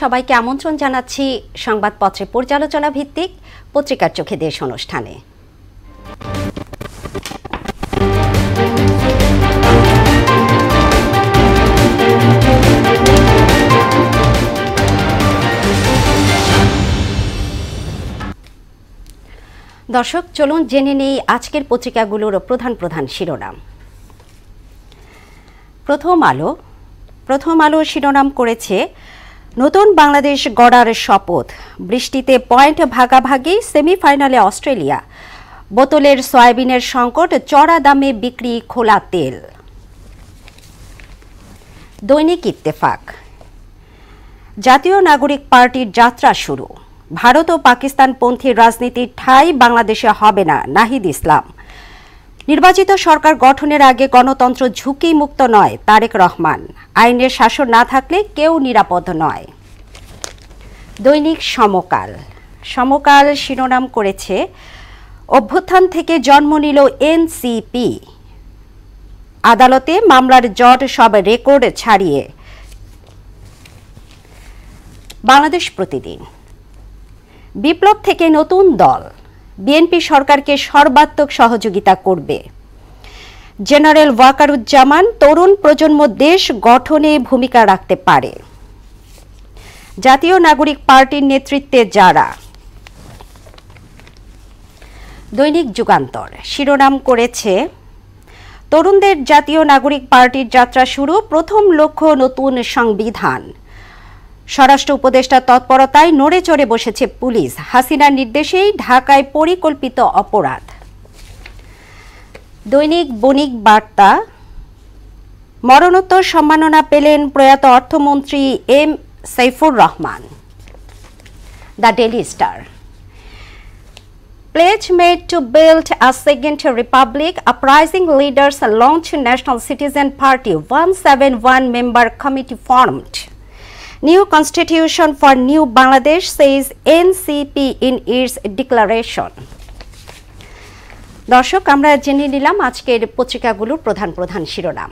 সবাইকে আমন্ত্রণ জানাচ্ছি সংবাদপত্রে পর্যালোচনা ভিত্তিক পত্রিকার চোখে দেশ অনুষ্ঠানে। দর্শক, চলুন জেনে নেই আজকের পত্রিকাগুলোর প্রধান শিরোনাম। প্রথম আলো শিরোনাম করেছে নতুন বাংলাদেশ গড়ার শপথ, বৃষ্টিতে পয়েন্ট ভাগাভাগি, সেমিফাইনালে অস্ট্রেলিয়া, বোতলের সয়াবিনের সংকট, চড়া দামে বিক্রি খোলা তেল। দৈনিক ইত্তেফাক, জাতীয় নাগরিক পার্টির যাত্রা শুরু, ভারত ও পাকিস্তানপন্থী রাজনীতির ঠাঁই বাংলাদেশে হবে না, নাহিদ ইসলাম। নির্বাচিত সরকার গঠনের আগে গণতন্ত্র ঝুঁকি মুক্ত নয়, তারেক রহমান। আইনের শাসন না থাকলে কেউ নিরাপদ নয়। দৈনিক সমকাল শিরোনাম করেছে অভ্যুত্থান থেকে জন্ম নিল এনসিপি, আদালতে মামলার জট সব রেকর্ড ছাড়িয়ে। বাংলাদেশ প্রতিদিন, বিপ্লব থেকে নতুন দল, বিএনপি সরকারকে সর্বাত্মক সহযোগিতা করবে। জেনারেল ওয়াকারুজ্জামান, তরুণ প্রজন্ম দেশ গঠনে ভূমিকা রাখতে পারে। জাতীয় নাগরিক পার্টির নেতৃত্বে যারা। দৈনিক যুগান্তর শিরোনাম করেছে তরুণদের জাতীয় নাগরিক পার্টির যাত্রা শুরু, প্রথম লক্ষ্য নতুন সংবিধান। স্বরাষ্ট্র উপদেষ্টার তৎপরতায় নড়ে চড়ে বসেছে পুলিশ, হাসিনার নির্দেশেই ঢাকায় পরিকল্পিত অপরাধ। দৈনিক বণিক বার্তা, মরণোত্তর সম্মাননা পেলেন প্রয়াত অর্থমন্ত্রী M Saifur Rahman. The Daily Star, pledge made to build a second republic, uprising leaders launch National Citizen Party, 171 member committee formed. New constitution for new Bangladesh, says NCP in its declaration. দর্শক, আমরা জেনে নিলাম আজকের পত্রিকাগুলোর প্রধান শিরোনাম।